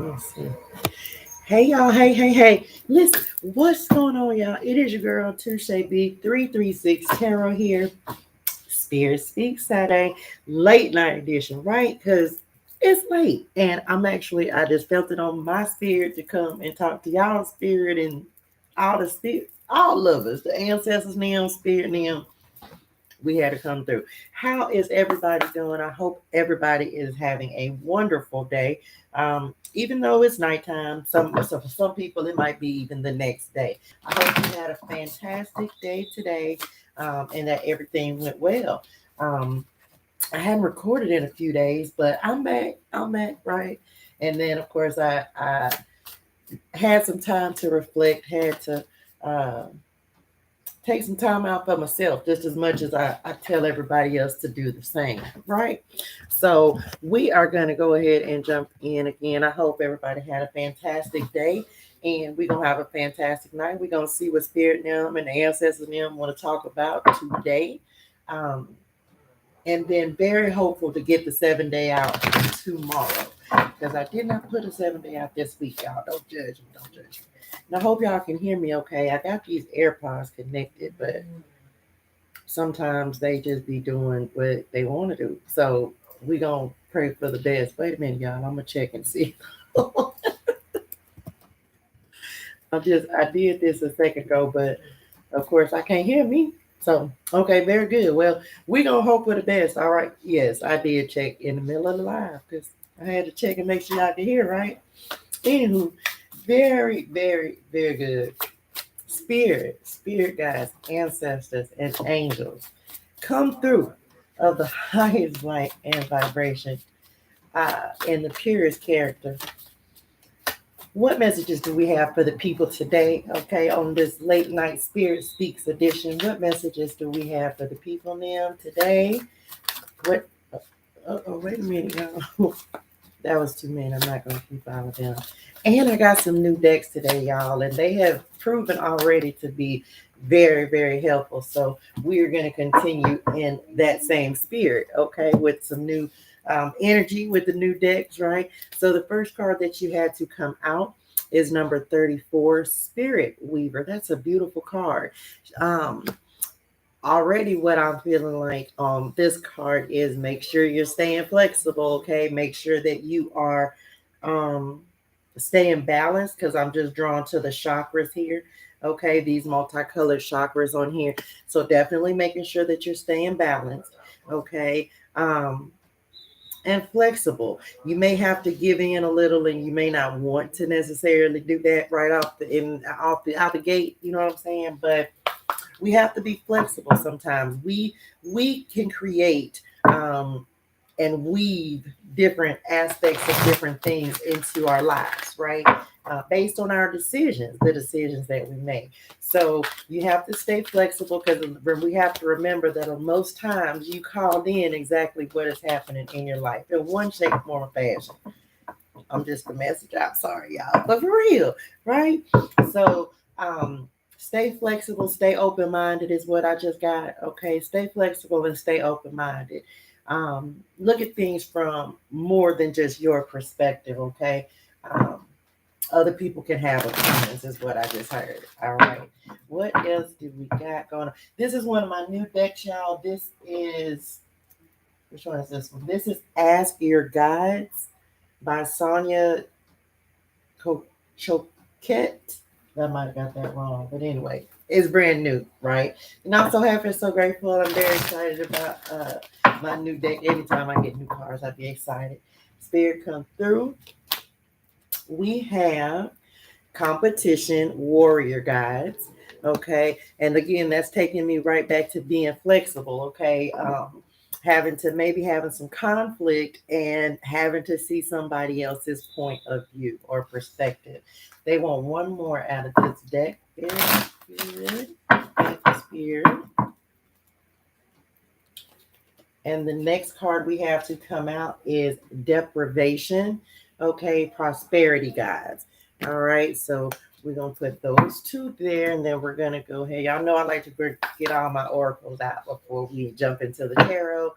Let's see. Hey y'all, hey. Listen, what's going on, y'all? It is your girl Touche B336 Tarot here. Spirit Speaks Saturday, late night edition, right? Because it's late. And I just felt it on my spirit to come and talk to y'all spirit and all the spirit, all of us, the ancestors Nem, spirit Nem. We had to come through. How is everybody doing? I hope everybody is having a wonderful day. Even though it's nighttime, so for some people it might be even the next day. I hope you had a fantastic day today, and that everything went well. Um, I hadn't recorded in a few days, but I'm back. I'm back, right? And then of course I had some time to reflect, had to uh, take some time out for myself just as much as I tell everybody else to do the same, right? So we are going to go ahead and jump in again. I hope everybody had a fantastic day and we're going to have a fantastic night. We're going to see what Spirit Nem and the Ancestors Nem want to talk about today. Um, and then very hopeful to get the 7 day out tomorrow because I did not put a 7 day out this week, y'all. Don't judge me. Don't judge me. And I hope y'all can hear me okay. I got these AirPods connected, but sometimes they just be doing what they want to do. So we gonna pray for the best. Wait a minute, y'all. I'm gonna check and see. I did this a second ago, but of course I can't hear me. So okay, very good. Well, we gonna hope for the best. All right. Yes, I did check in the middle of the live because I had to check and make sure y'all could hear, right? Anywho, very good. Spirit guides, ancestors, and angels come through of the highest light and vibration in the purest character. What messages do we have for the people today? Okay, on this late night Spirit Speaks edition, what messages do we have for the people now today? What? Oh, wait a minute, y'all. That was too many. I'm not going to keep all of them. And I got some new decks today, y'all, and they have proven already to be very helpful. So we're going to continue in that same spirit, okay, with some new energy with the new decks, right? So the first card that you had to come out is number 34, Spirit Weaver. That's a beautiful card. Um, Already what I'm feeling like on this card is make sure you're staying flexible, okay? Make sure that you are um staying balanced because I'm just drawn to the chakras here. Okay, these multicolored chakras on here. So definitely making sure that you're staying balanced, okay? And flexible. You may have to give in a little and you may not want to necessarily do that right off the gate, you know what I'm saying? But we have to be flexible sometimes. We can create and weave different aspects of different things into our lives, right? Based on our decisions, the decisions that we make. So you have to stay flexible because we have to remember that on most times you called in exactly what is happening in your life in one shape, form, or fashion. I'm just a message out, sorry y'all, but for real, right? So stay flexible, stay open-minded is what I just got. Okay, stay flexible and stay open-minded. Look at things from more than just your perspective. Okay, um, other people can have opinions is what I just heard. All right, what else do we got going on? This is one of my new decks, y'all. This is, which one is this one? This is Ask Your Guides by Sonia Choquette. I might have got that wrong, but anyway, it's brand new, right? And I'm so happy and so grateful. I'm very excited about my new deck. Anytime I get new cards, I'd be excited. Spirit come through. We have competition warrior guides. Okay, and again, that's taking me right back to being flexible. Okay, having some conflict and having to see somebody else's point of view or perspective. They want one more out of this deck. Very good. Thank you, Spirit. And the next card we have to come out is Deprivation. Okay, Prosperity Guides. All right, so we're going to put those two there, and then we're going to go ahead. Y'all know I like to get all my oracles out before we jump into the tarot.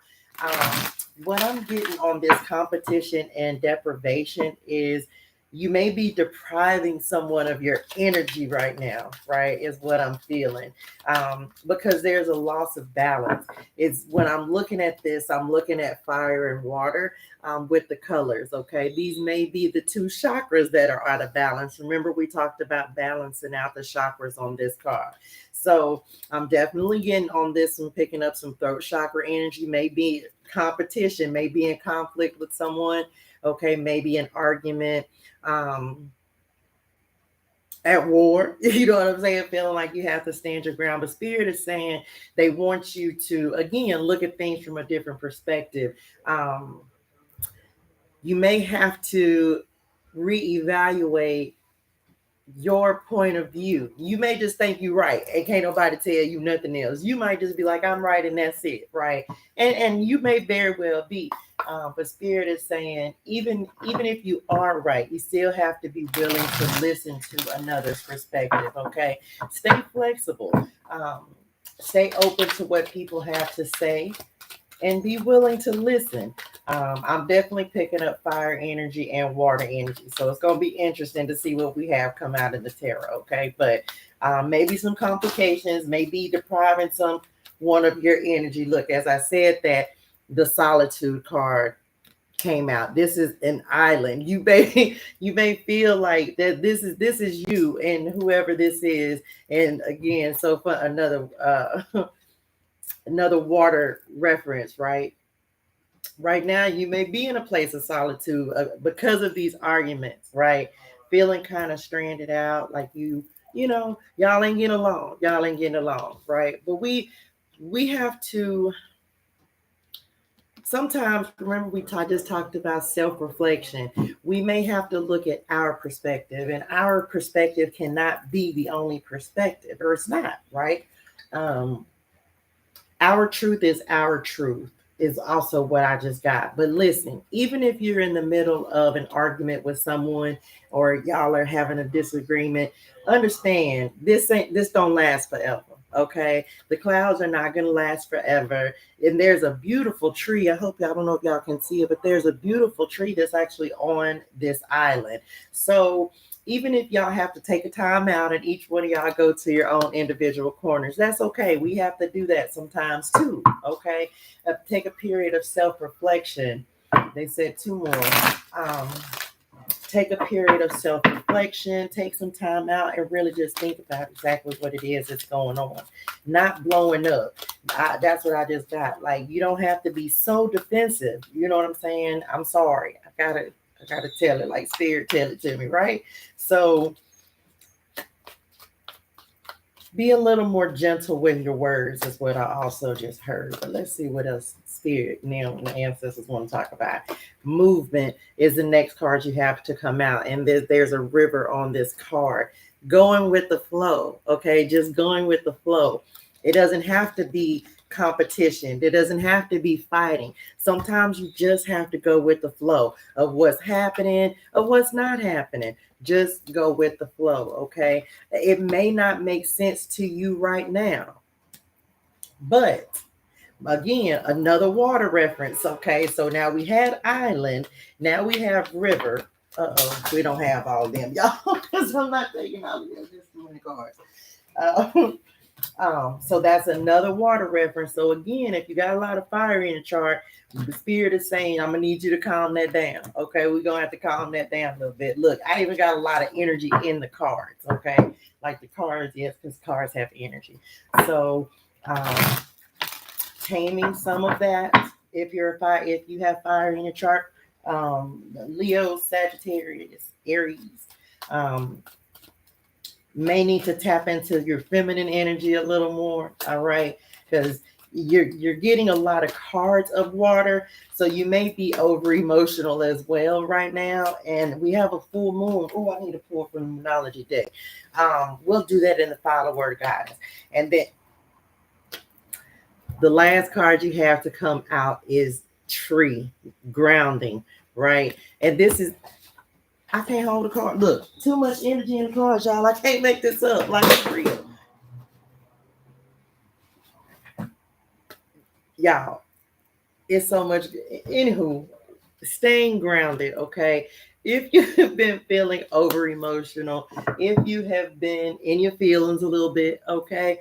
What I'm getting on this competition and deprivation is You may be depriving someone of your energy right now, right? Is what I'm feeling. Because there's a loss of balance. It's when I'm looking at this, I'm looking at fire and water with the colors, okay? These may be the two chakras that are out of balance. Remember, we talked about balancing out the chakras on this card. So I'm definitely getting on this one, picking up some throat chakra energy, maybe competition, maybe in conflict with someone, okay, maybe an argument, at war, you know what I'm saying? Feeling like you have to stand your ground. But Spirit is saying they want you to, again, look at things from a different perspective. You may have to reevaluate your point of view. You may just think you're right and can't nobody tell you nothing else. You might just be like, I'm right and that's it, right? And you may very well be. But Spirit is saying, even if you are right, you still have to be willing to listen to another's perspective. Okay, stay flexible. Stay open to what people have to say and be willing to listen. I'm definitely picking up fire energy and water energy. So it's going to be interesting to see what we have come out of the tarot. Okay. But maybe some complications, maybe depriving some one of your energy. Look, as I said, that the solitude card came out. This is an island. You may feel like that this is you and whoever this is. And again, so for another another water reference, right? Right now, you may be in a place of solitude because of these arguments, right? Feeling kind of stranded out, like y'all ain't getting along. Y'all ain't getting along, right? But we have to sometimes remember just talked about self-reflection. We may have to look at our perspective, and our perspective cannot be the only perspective, or it's not, right? Um, our truth is our truth is also what I just got. But listen, even if you're in the middle of an argument with someone or y'all are having a disagreement, understand this don't last forever. Okay. The clouds are not gonna last forever. And there's a beautiful tree. I hope y'all don't know if y'all can see it, but there's a beautiful tree that's actually on this island. So even if y'all have to take a time out and each one of y'all go to your own individual corners, that's okay. We have to do that sometimes too. Okay. Take a period of self-reflection. They said two more. Um, Take a period of self-reflection, take some time out and really just think about exactly what it is that's going on. Not blowing up. That's what I just got. Like, you don't have to be so defensive. You know what I'm saying? I'm sorry. I gotta tell it, like Spirit tell it to me, right? So be a little more gentle with your words is what I also just heard. But let's see what else Spirit now the ancestors want to talk about. Movement is the next card you have to come out. And there's a river on this card. Going with the flow. Okay, just going with the flow. It doesn't have to be competition. It doesn't have to be fighting. Sometimes you just have to go with the flow of what's happening, of what's not happening. Just go with the flow, okay? It may not make sense to you right now, but again, another water reference, okay? So now we had island, now we have river. Uh-oh, we don't have all of them, y'all, because I'm not taking all of them. Just too many cards. So that's another water reference. So again, if you got a lot of fire in the chart, the Spirit is saying, I'm gonna need you to calm that down. Okay, we're gonna have to calm that down a little bit. Look, I even got a lot of energy in the cards. Okay, like the cards, yes, because cards have energy. So taming some of that. If you have fire in your chart, Leo, Sagittarius, Aries. May need to tap into your feminine energy a little more, all right? Because you're getting a lot of cards of water, so you may be over emotional as well right now. And we have a full moon. Oh, I need to pull from the Numerology deck. We'll do that in the final word guidance. And then the last card you have to come out is tree, grounding, right? And this is, I can't hold the card. Look, too much energy in the cards, y'all. I can't make this up. Like, it's real. Y'all, it's so much. Anywho, staying grounded, okay? If you have been feeling over emotional, if you have been in your feelings a little bit, okay,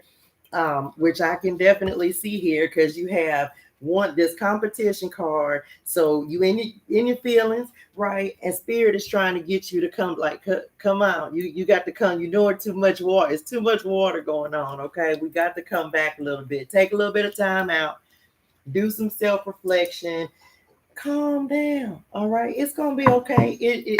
which I can definitely see here because you have one this competition card. So you in your feelings, right? And spirit is trying to get you to come, like come out. You got to come. You know it's too much water. It's too much water going on. Okay, we got to come back a little bit. Take a little bit of time out. Do some self reflection, calm down. All right, it's gonna be okay.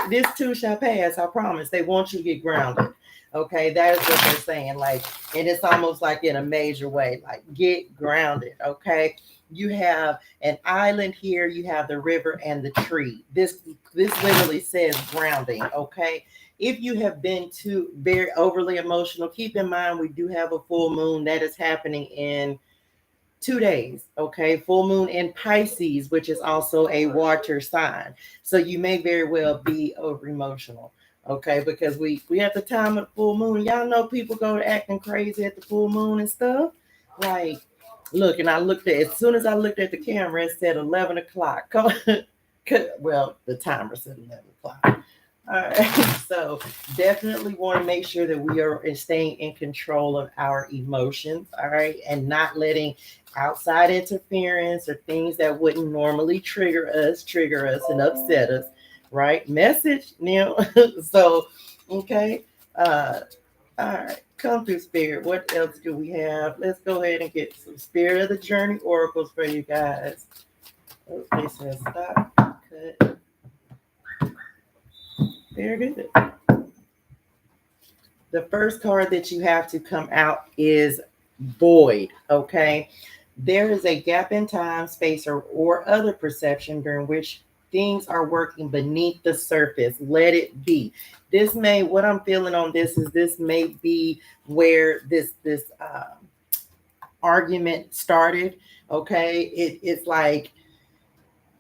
This too shall pass. I promise. They want you to get grounded. Okay, that is what they're saying. Like, and it's almost like in a major way. Like, get grounded. Okay, you have an island here. You have the river and the tree. This literally says grounding. Okay. If you have been too very overly emotional, keep in mind we do have a full moon that is happening in 2 days. Okay, full moon in Pisces, which is also a water sign. So you may very well be over emotional. Okay, because we at the time of the full moon, y'all know people go to acting crazy at the full moon and stuff. Like, look, and I looked at as soon as I looked at the camera, it said 11 o'clock. Well, the timer said 11 o'clock. All right. So definitely want to make sure that we are staying in control of our emotions. All right. And not letting outside interference or things that wouldn't normally trigger us and upset us. Right. Message now. So, okay. Uh, all right. Come through spirit. What else do we have? Let's go ahead and get some spirit of the journey oracles for you guys. Okay. So stop. Cut. Very good. The first card that you have to come out is void. Okay. There is a gap in time, space, or other perception during which things are working beneath the surface. Let it be. What I'm feeling on this may be where this argument started. Okay. It's like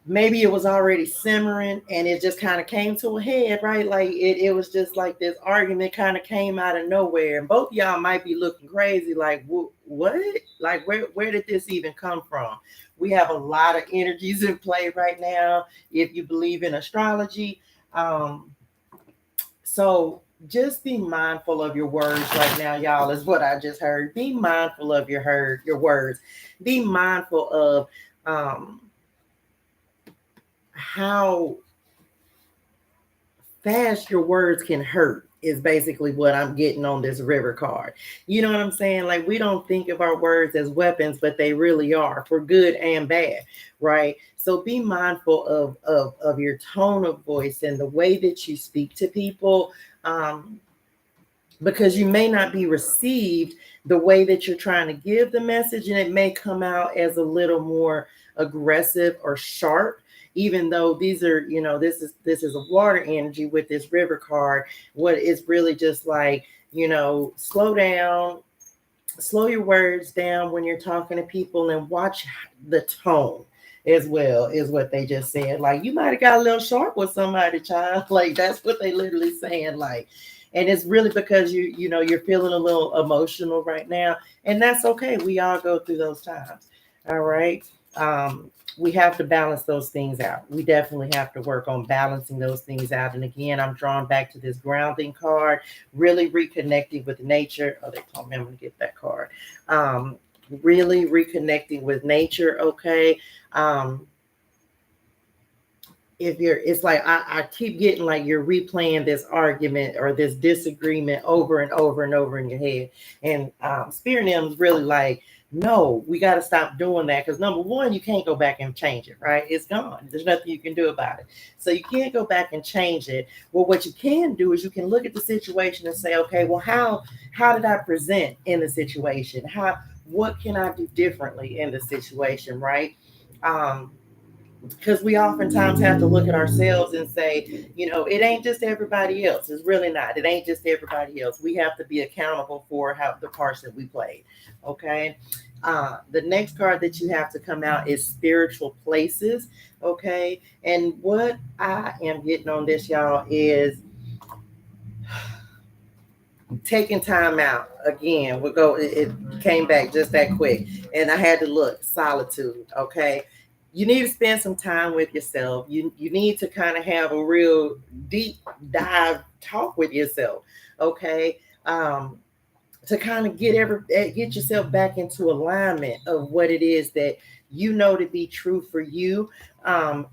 maybe it was already simmering and it just kind of came to a head, right? Like it was just like this argument kind of came out of nowhere. And both of y'all might be looking crazy, like, what? Like, where did this even come from? We have a lot of energies in play right now, if you believe in astrology. So just be mindful of your words right now, y'all, is what I just heard. Be mindful of your words. Be mindful of how fast your words can hurt is basically what I'm getting on this river card. You know what I'm saying? Like, we don't think of our words as weapons, but they really are, for good and bad, right? So be mindful of your tone of voice and the way that you speak to people. Because you may not be received the way that you're trying to give the message, and it may come out as a little more aggressive or sharp, even though these are, this is a water energy with this river card. What is really just like, slow down, slow your words down when you're talking to people, and watch the tone as well, is what they just said. Like, you might have got a little sharp with somebody, child. Like, that's what they literally saying. Like, and it's really because you're feeling a little emotional right now, and that's okay. We all go through those times. All right. We have to balance those things out. We definitely have to work on balancing those things out. And again, I'm drawn back to this grounding card, really reconnecting with nature. Oh, they told me I'm going to get that card. Really reconnecting with nature. Okay. It's like I keep getting like you're replaying this argument or this disagreement over and over and over in your head. And Spirit Nem's really like, no, we got to stop doing that, because number one, you can't go back and change it, right? It's gone. There's nothing you can do about it. So you can't go back and change it. Well, what you can do is you can look at the situation and say, okay, well, how did I present in the situation? What can I do differently in the situation, right? Because we oftentimes have to look at ourselves and say, it ain't just everybody else. It's really not. It ain't just everybody else. We have to be accountable for how the parts that we played. Okay. The next card that you have to come out is spiritual places. Okay. And what I am getting on this, y'all, is taking time out. Again, it came back just that quick. And I had to look solitude. Okay. you need to spend some time with yourself. You need to kind of have a real deep dive talk with yourself, okay? To kind of get yourself back into alignment of what it is that you know to be true for you.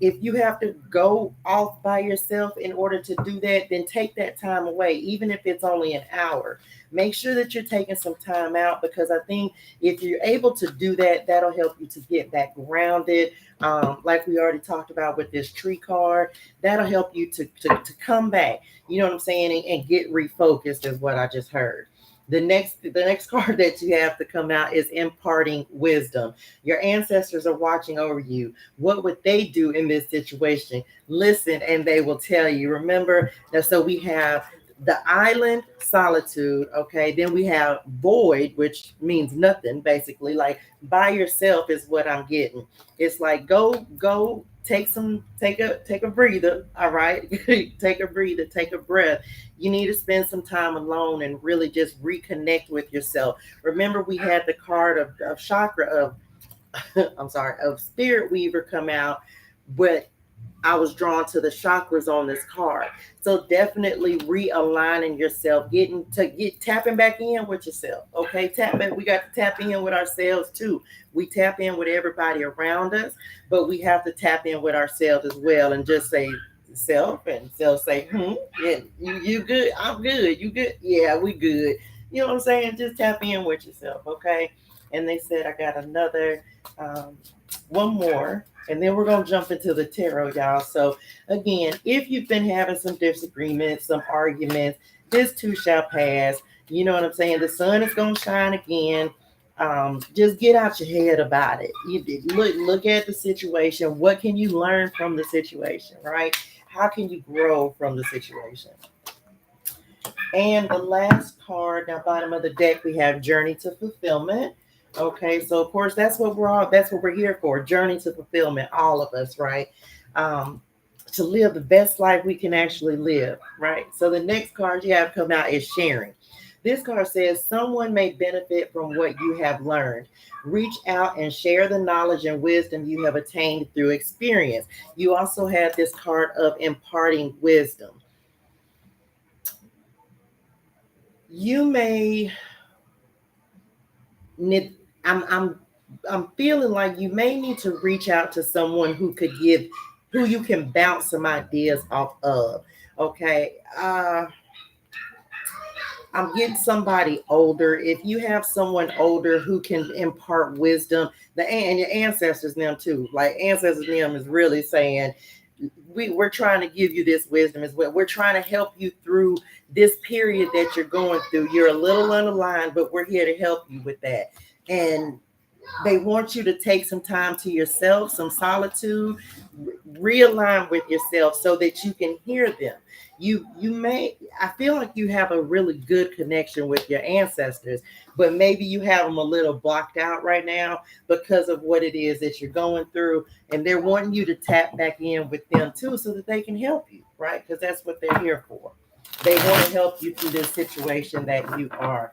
If you have to go off by yourself in order to do that, then take that time away, even if it's only an hour. Make sure that you're taking some time out, because I think if you're able to do that, that'll help you to get back grounded. Like we already talked about with this tree card, that'll help you to come back. You know what I'm saying? And get refocused is what I just heard. The next card that you have to come out is imparting wisdom. Your ancestors are watching over you. What would they do in this situation? Listen, and they will tell you. Remember that. So we have the island, solitude. Okay, then we have void, which means nothing, basically. Like by yourself is what I'm getting. It's like go take a breather. All right, take a breather, take a breath. You need to spend some time alone and really just reconnect with yourself. Remember, we had the card of chakra of I'm sorry, of spirit weaver come out, but I was drawn to the chakras on this card. So definitely realigning yourself, get tapping back in with yourself. Okay, tap in. We got to tap in with ourselves too. We tap in with everybody around us, but we have to tap in with ourselves as well, and just say self, and self say, yeah, you good, I'm good, you good, yeah, we good. You know what I'm saying? Just tap in with yourself, okay? And they said I got another one more, and then we're going to jump into the tarot, y'all. So again, if you've been having some disagreements, some arguments, this too shall pass. You know what I'm saying? The sun is going to shine again. Just get out your head about it. You look at the situation. What can you learn from the situation, right? How can you grow from the situation? And the last card, now bottom of the deck, we have Journey to Fulfillment. Okay, so of course that's what we're here for. Journey to fulfillment, all of us, right? Um, to live the best life we can actually live, right? So the next card you have come out is sharing. This card says someone may benefit from what you have learned. Reach out and share the knowledge and wisdom you have attained through experience. You also have this card of imparting wisdom. You may need, I'm feeling like you may need to reach out to someone who you can bounce some ideas off of. Okay. I'm getting somebody older. If you have someone older who can impart wisdom, and your ancestors them too. Like ancestors them is really saying, we're trying to give you this wisdom as well. We're trying to help you through this period that you're going through. You're a little unaligned, but we're here to help you with that. And they want you to take some time to yourself, some solitude, realign with yourself so that you can hear them. I feel like you have a really good connection with your ancestors, but maybe you have them a little blocked out right now because of what it is that you're going through, and they're wanting you to tap back in with them too so that they can help you, right? Because that's what they're here for. They want to help you through this situation that you are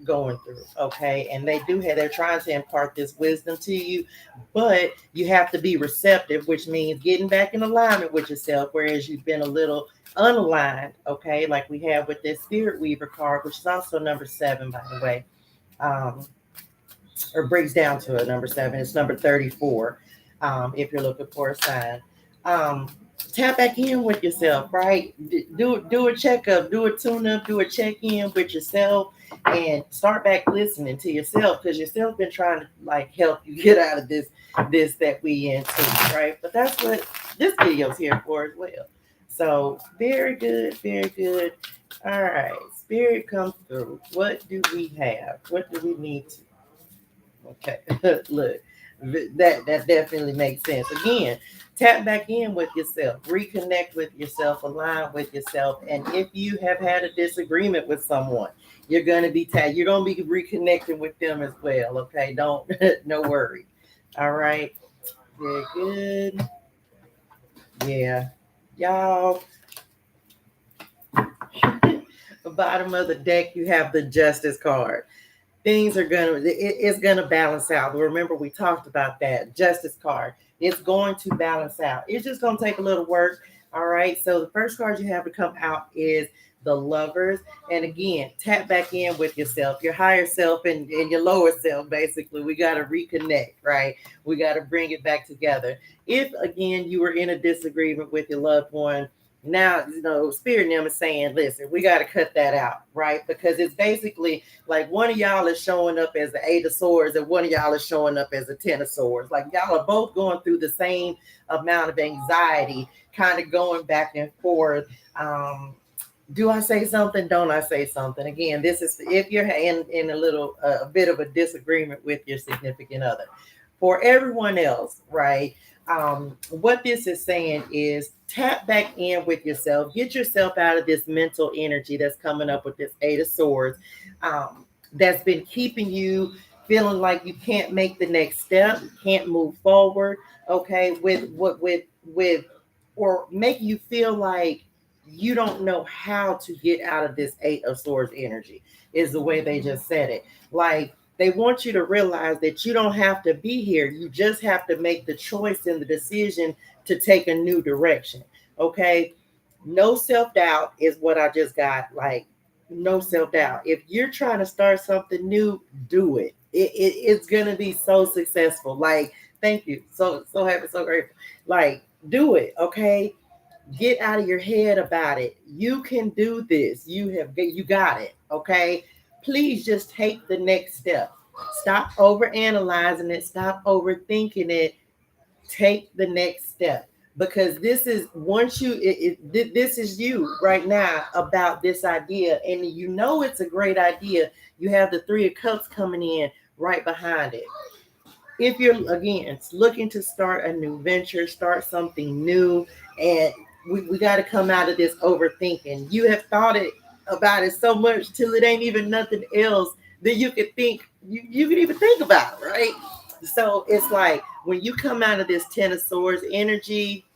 going through. Okay, and they're trying to impart this wisdom to you, but you have to be receptive, which means getting back in alignment with yourself, whereas you've been a little unaligned. Okay, like we have with this spirit weaver card, which is also number 7, by the way, um, or breaks down to a number 7. It's number 34. If you're looking for a sign, um, tap back in with yourself, right? Do a checkup, do a tune up, do a check in with yourself, and start back listening to yourself, because yourself been trying to like help you get out of this that we into, right? But that's what this video's here for as well. So very good, very good. All right, spirit comes through. What do we have? What do we need to? Okay, look, that definitely makes sense. Again, tap back in with yourself, reconnect with yourself, align with yourself, and if you have had a disagreement with someone, you're gonna be you're gonna be reconnecting with them as well. Okay, don't no worry. All right, very good. Yeah, y'all. The bottom of the deck, you have the Justice card. things are it's gonna balance out. Remember, we talked about that justice card. It's going to balance out. It's just gonna take a little work. All right. So the first card you have to come out is the Lovers. And again, tap back in with yourself, your higher self and your lower self. Basically, we got to reconnect, right? We got to bring it back together. If again you were in a disagreement with your loved one, now Spirit Nem is saying, listen, we got to cut that out, right? Because it's basically like one of y'all is showing up as the Eight of Swords and one of y'all is showing up as a Ten of Swords. Like y'all are both going through the same amount of anxiety, kind of going back and forth. Do I say something? Don't I say something? Again, this is if you're in a little a bit of a disagreement with your significant other. For everyone else, right? What this is saying is tap back in with yourself, get yourself out of this mental energy that's coming up with this Eight of Swords, that's been keeping you feeling like you can't make the next step, can't move forward. Okay, with or making you feel like you don't know how to get out of this Eight of Swords energy, is the way they just said it. Like they want you to realize that you don't have to be here. You just have to make the choice and the decision to take a new direction. Okay. No self doubt is what I just got. Like, no self doubt. If you're trying to start something new, do it. It's going to be so successful. Like, thank you. So happy, so grateful. Like, do it. Okay. Get out of your head about it. You can do this. You got it. Okay. Please just take the next step. Stop over analyzing it. Stop overthinking it. Take the next step, because this is once you this is you right now about this idea, and it's a great idea. You have the Three of Cups coming in right behind it. If you're again looking to start a new venture, start something new, and we got to come out of this overthinking. You have thought it about it so much till it ain't even nothing else that you could think you could even think about, right? So it's like when you come out of this Ten of Swords energy,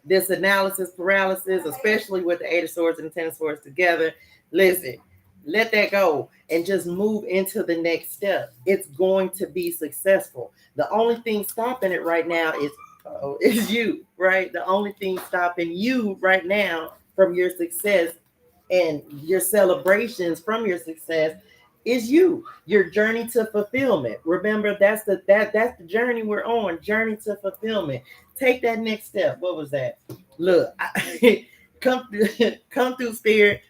this analysis paralysis, especially with the Eight of Swords and the Ten of Swords together, listen, let that go and just move into the next step. It's going to be successful. The only thing stopping it right now is you, right? The only thing stopping you right now from your success and your celebrations from your success is your journey to fulfillment. Remember, that's the journey we're on, journey to fulfillment. Take that next step. What was that? Look, come come through, Spirit.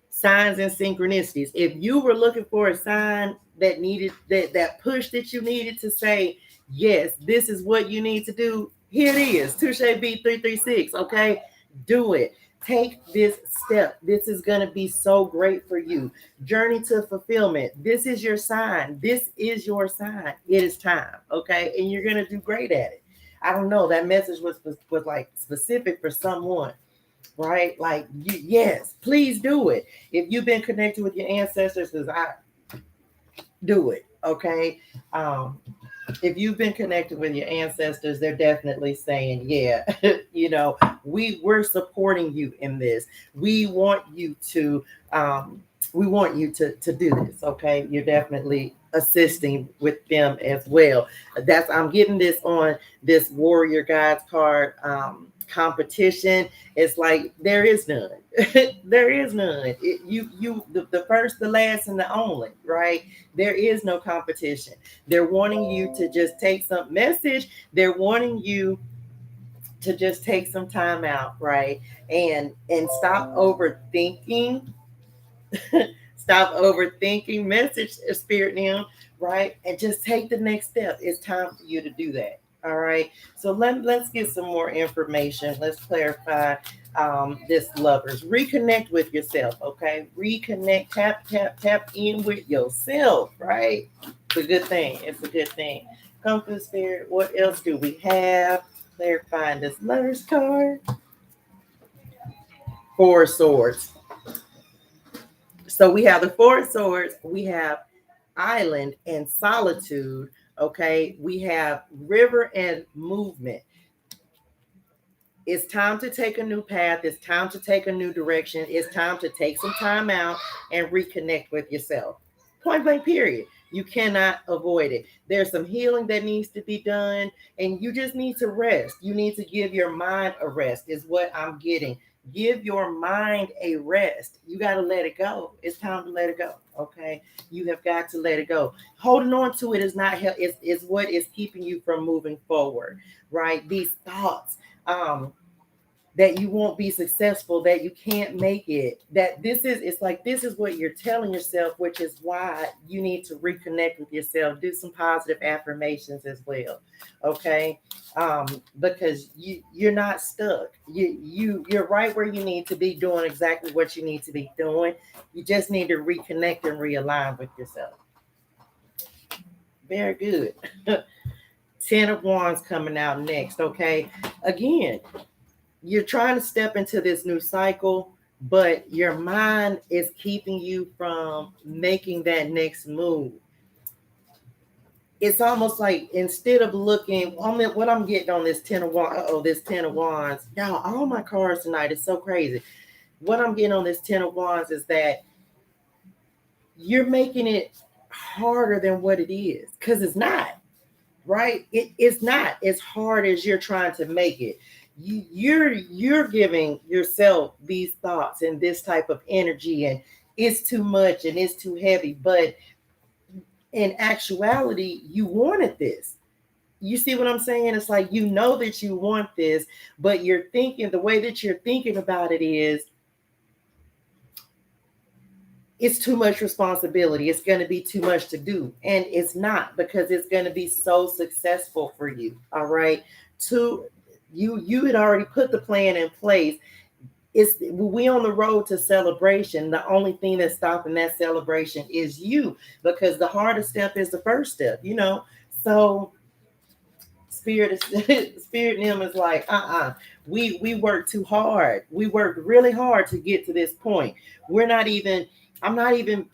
Signs and synchronicities. If you were looking for a sign that needed that push that you needed to say, yes, this is what you need to do, here it is. Touche B336. Okay, do it. Take this step. This is going to be so great for you. Journey to fulfillment. This is your sign. This is your sign. It is time. Okay, and you're going to do great at it. I don't know. That message was like specific for someone, right? Like, yes, please do it. If you've been connected with your ancestors, because I do it, okay? If you've been connected with your ancestors, they're definitely saying, yeah, we're supporting you in this. We want you to do this, okay? You're definitely assisting with them as well. I'm getting this on this Warrior Guides card. Competition, it's like there is none. There is none. The first, the last, and the only, right? There is no competition. They're wanting you to just take some message. They're wanting you to just take some time out, right? And stop overthinking. Stop overthinking. Message Spirit now, right? And just take the next step. It's time for you to do that. All right. So let's get some more information. Let's clarify this, Lovers. Reconnect with yourself. Okay. Reconnect. Tap in with yourself. Right. It's a good thing. It's a good thing. Come through, Spirit. What else do we have? Clarifying this Lovers card. Four of Swords. So we have the Four of Swords. We have Island and Solitude. Okay, we have River and Movement. It's time to take a new path. It's time to take a new direction. It's time to take some time out and reconnect with yourself. Point blank, period. You cannot avoid it. There's some healing that needs to be done, and you just need to rest. You need to give your mind a rest, is what I'm getting. Give your mind a rest. You got to let it go. It's time to let it go. Okay. You have got to let it go. Holding on to it is not help. Is what is keeping you from moving forward, right? These thoughts. That you won't be successful, that you can't make it, that it's like this is what you're telling yourself, which is why you need to reconnect with yourself. Do some positive affirmations as well. Okay. Because you're not stuck. You're right where you need to be, doing exactly what you need to be doing. You just need to reconnect and realign with yourself. Very good. 10 of Wands coming out next. Okay. Again, you're trying to step into this new cycle, but your mind is keeping you from making that next move. It's almost like instead of looking, what I'm getting on this 10 of Wands, this 10 of Wands, y'all, all my cards tonight is so crazy. What I'm getting on this 10 of Wands is that you're making it harder than what it is, because it's not, right? It's not as hard as you're trying to make it. You're giving yourself these thoughts and this type of energy, and it's too much and it's too heavy, but in actuality you wanted this. You see what I'm saying? It's like, you know that you want this, but you're thinking, the way that you're thinking about it is, it's too much responsibility. It's going to be too much to do. And it's not, because it's going to be so successful for you. All right. You had already put the plan in place. We on the road to celebration. The only thing that's stopping that celebration is you, because the hardest step is the first step, So Spirit Nem is like, we worked too hard. We worked really hard to get to this point. We're not even, I'm not even,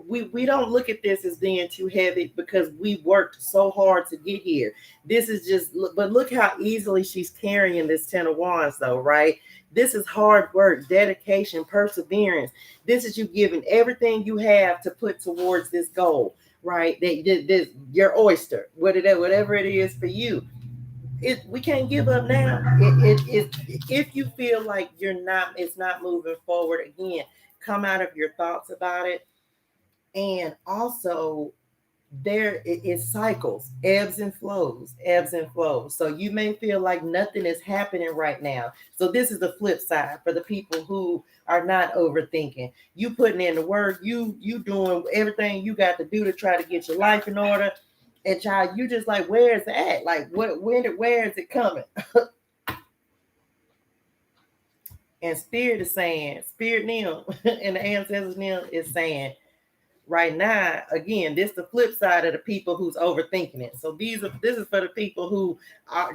we don't look at this as being too heavy, because we worked so hard to get here. This is just, but look how easily she's carrying this 10 of Wands though, right? This is hard work, dedication, perseverance. This is you giving everything you have to put towards this goal, right? This your oyster, whatever it is for you. We can't give up now. If you feel like it's not moving forward, again, come out of your thoughts about it. And also, there it cycles, ebbs and flows. So you may feel like nothing is happening right now. So this is the flip side for the people who are not overthinking. You putting in the work, you doing everything you got to do to try to get your life in order. And child, you just like, where is it at? Like, where is it coming? And Spirit is saying, Spirit Nem and the Ancestors Nem is saying, right now, again, this is the flip side of the people who's overthinking it. So this is for the people who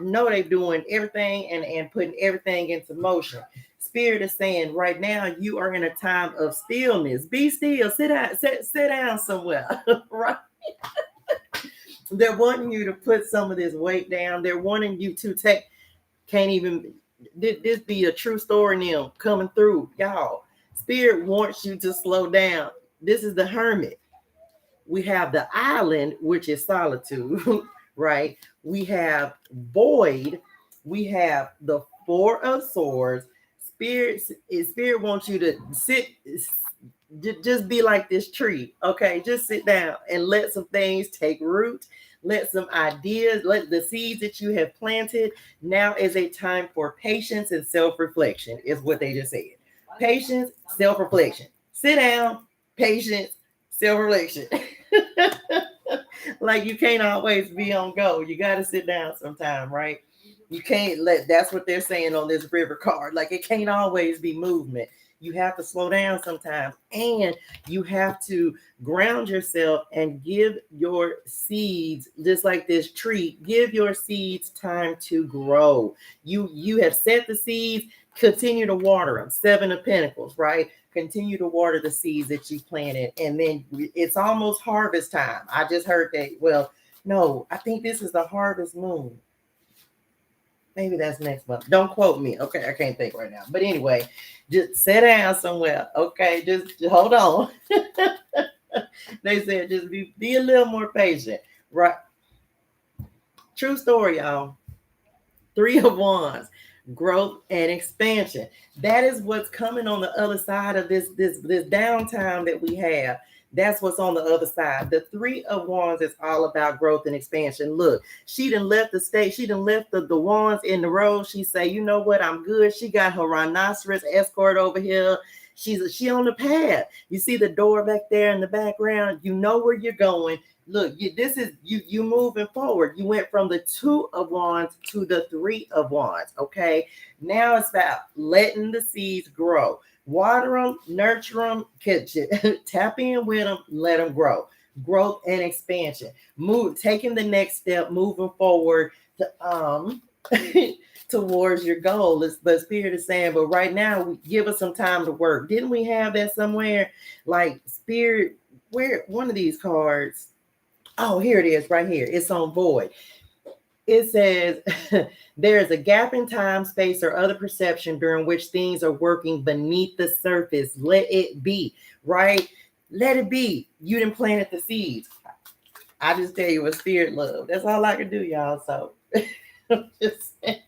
know they're doing everything and putting everything into motion. Spirit is saying, right now, you are in a time of stillness. Be still. Sit down somewhere, right? They're wanting you to put some of this weight down. They're wanting you to can't even, this be a true story now coming through. Y'all, Spirit wants you to slow down. This is the Hermit. We have the Island, which is solitude, right? We have Void. We have the Four of Swords. Spirit wants you to sit, just be like this tree, okay? Just sit down and let some things take root. Let some ideas, let the seeds that you have planted. Now is a time for patience and self-reflection, is what they just said. Patience, self-reflection. Sit down, patience, self-reflection. Like, you can't always be on go. You got to sit down sometime, right? You can't that's what they're saying on this river card. Like, it can't always be movement. You have to slow down sometimes, and you have to ground yourself and give your seeds, just like this tree, give your seeds time to grow. You have set the seeds, continue to water them. 7 of Pentacles, right? Continue to water the seeds that you planted, and then it's almost harvest time. I just heard that. Well, no, I think this is the harvest moon. Maybe that's next month. Don't quote me. Okay, I can't think right now. But anyway, just sit down somewhere. Okay, just hold on. They said just be a little more patient, right? True story, y'all. Three of Wands, growth and expansion. That is what's coming on the other side of this downtime that we have. That's what's on the other side. The Three of Wands is all about growth and expansion. Look, she done left the state. She done left the wands in the road. She say, you know what? I'm good. She got her rhinoceros escort over here. She on the path. You see the door back there in the background. You know where you're going. Look, this is you moving forward. You went from the Two of Wands to the Three of Wands. Okay, now it's about letting the seeds grow. Water them, nurture them, tap in with them, let them grow. Growth and expansion. Taking the next step, moving forward to towards your goal. But Spirit is saying, but right now, give us some time to work. Didn't we have that somewhere? Like Spirit, where one of these cards? Oh, here it is, right here. It's on void. It says there is a gap in time, space, or other perception during which things are working beneath the surface. Let it be, right? Let it be. You didn't plant the seeds. I just tell you what Spirit love. That's all I can do, y'all. So just saying.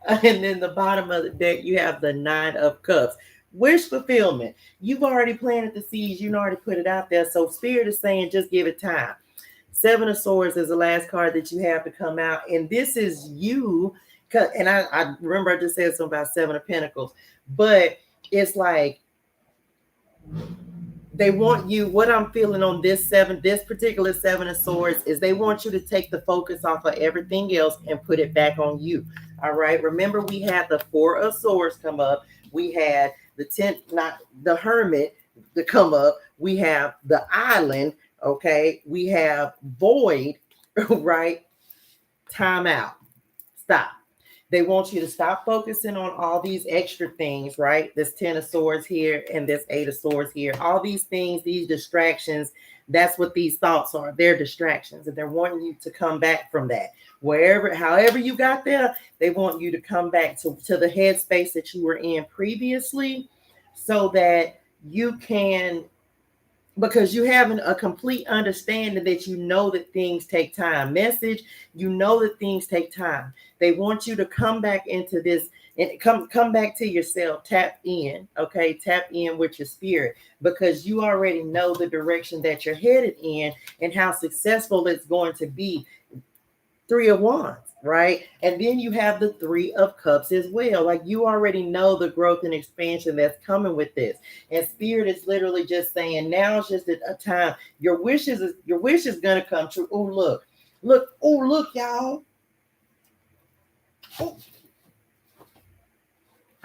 And then the bottom of the deck, you have the Nine of Cups. Wish fulfillment. You've already planted the seeds. You already put it out there. So Spirit is saying, just give it time. Seven of Swords is the last card that you have to come out. And this is you. And I remember I just said something about Seven of Pentacles. But it's like they want you, what I'm feeling on this particular Seven of Swords is they want you to take the focus off of everything else and put it back on you. All right. Remember, we had the Four of Swords come up. We had the Hermit to come up. We have the Island. Okay. We have Void, right? Time out. Stop. They want you to stop focusing on all these extra things, right? This Ten of Swords here and this Eight of Swords here. All these things, these distractions, that's what these thoughts are. They're distractions, and they're wanting you to come back from that. However you got there, they want you to come back to the headspace that you were in previously so that you can, because you have a complete understanding that you know that things take time. Message, you know that things take time. They want you to come back into this and come back to yourself. Tap in, okay? Tap in with your spirit because you already know the direction that you're headed in and how successful it's going to be. Three of Wands, right? And then you have the Three of Cups as well. Like you already know the growth and expansion that's coming with this. And Spirit is literally just saying, now is just a time. Your wish is gonna come true. Oh, look, y'all. Oh.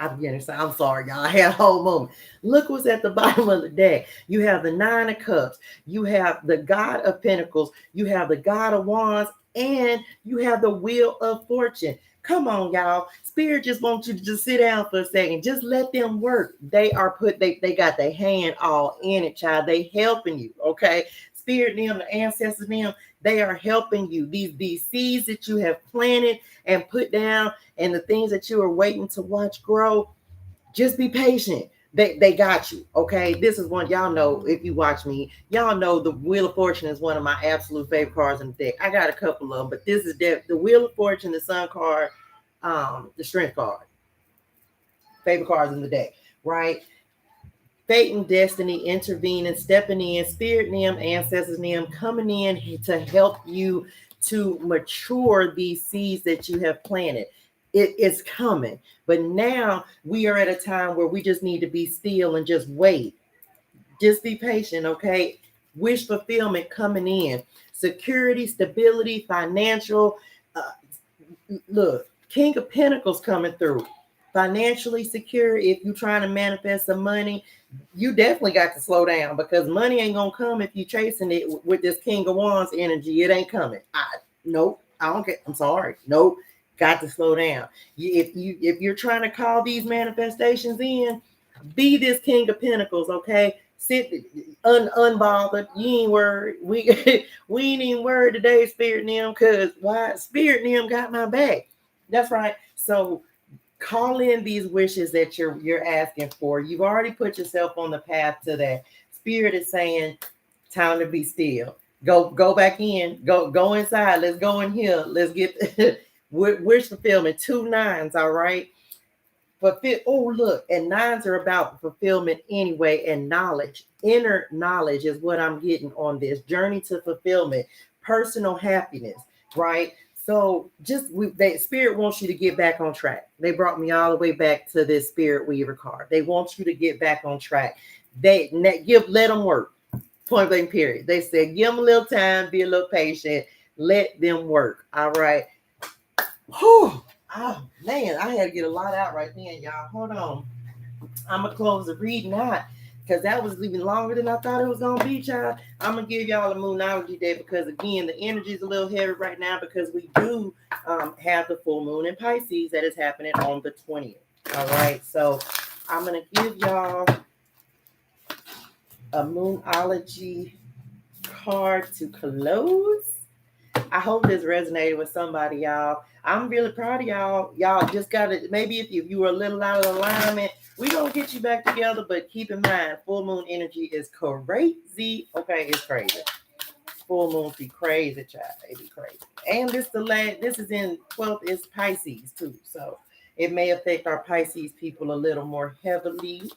I'm sorry, y'all. I had a whole moment. Look what's at the bottom of the deck. You have the Nine of Cups. You have the God of Pentacles. You have the God of Wands. And you have the Wheel of Fortune. Come on, y'all. Spirit just wants you to just sit down for a second. Just let them work. They got their hand all in it, child. They helping you, okay? Spirit Nem, the Ancestors Nem, they are helping you. These seeds that you have planted and put down and the things that you are waiting to watch grow, just be patient. They got you, okay? This is one, y'all know, if you watch me, y'all know the Wheel of Fortune is one of my absolute favorite cards in the deck. I got a couple of them, but this is the Wheel of Fortune, the Sun card, the Strength card. Favorite cards in the deck, right? Fate and destiny intervening, stepping in, Spirit Nem, Ancestors Nem, coming in to help you to mature these seeds that you have planted. It is coming. But now we are at a time where we just need to be still and just wait. Just be patient, okay? Wish fulfillment coming in. Security, stability, financial. Look, King of Pentacles coming through. Financially secure. If you're trying to manifest some money, you definitely got to slow down because money ain't going to come if you're chasing it with this King of Wands energy. It ain't coming. Nope. I don't get. I'm sorry. Nope. Got to slow down. If you're trying to call these manifestations in, be this King of Pentacles, okay? Sit unbothered. You ain't worried. We ain't even worried today, Spirit Nem, because why? Spirit Nem got my back. That's right. So Call in these wishes that you're asking for. You've already put yourself on the path to that. Spirit is saying, time to be still. Go back in. Go inside. Let's go in here. Let's get wish fulfillment. 2 nines, all right? Oh, look, and nines are about fulfillment anyway, and knowledge. Inner knowledge is what I'm getting on this journey to fulfillment, personal happiness, right? So that spirit wants you to get back on track. They brought me all the way back to this spirit weaver card. They want you to get back on track. Let them work. Point blank period. They said give them a little time, be a little patient, let them work. All right. Whew. Oh man, I had to get a lot out right then, y'all. Hold on. I'm gonna close the reading out because that was even longer than I thought it was gonna be, child. I'm gonna give y'all a moonology day because again, the energy is a little heavy right now because we do have the full moon in Pisces that is happening on the 20th. All right, so I'm gonna give y'all a moonology card to close. I hope this resonated with somebody, y'all. I'm really proud of y'all. Y'all just got to, maybe if you were a little out of alignment, we going to get you back together. But keep in mind, full moon energy is crazy. Okay, it's crazy. Full moon be crazy, child. It be crazy. And this is in 12th, it's Pisces too. So it may affect our Pisces people a little more heavily.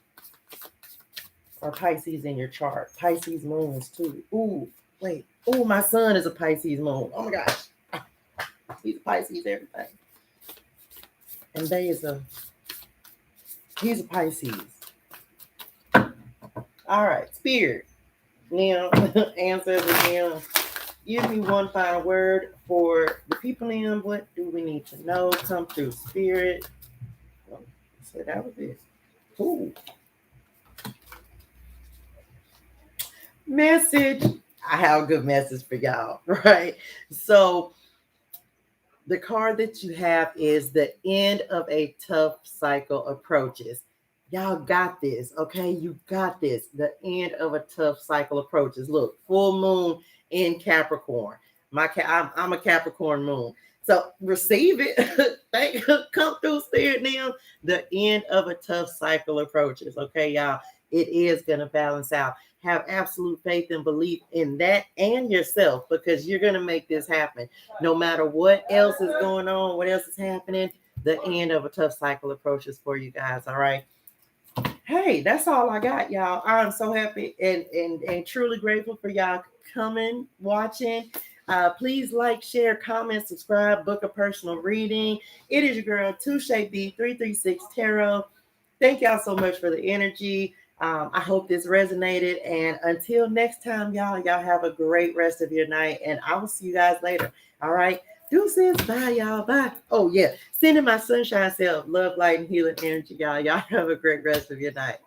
Or Pisces in your chart. Pisces moons too. Ooh, wait. Oh, my son is a Pisces moon. Oh my gosh. He's a Pisces, everything. And he's a Pisces. All right, Spirit. Now, Ancestors Nem. Give me one final word for the people in. What do we need to know? Come through, Spirit. Oh, so that was it. Ooh. Message. I have a good message for y'all, right? So the card that you have is the end of a tough cycle approaches. Y'all got this, okay? You got this. The end of a tough cycle approaches. Look, full moon in Capricorn. I'm a Capricorn moon. So receive it. Come through, Spirit now. The end of a tough cycle approaches. Okay, y'all. It is going to balance out. Have absolute faith and belief in that and yourself because you're going to make this happen. No matter what else is going on, what else is happening, the end of a tough cycle approaches for you guys. All right. Hey, that's all I got, y'all. I'm so happy and truly grateful for y'all coming, watching. Please like, share, comment, subscribe, book a personal reading. It is your girl, Touche B 336 Tarot. Thank y'all so much for the energy. I hope this resonated. And until next time, y'all have a great rest of your night. And I will see you guys later. All right. Deuces. Bye, y'all. Bye. Oh, yeah. Sending my sunshine self love, light, and healing energy, y'all. Y'all have a great rest of your night.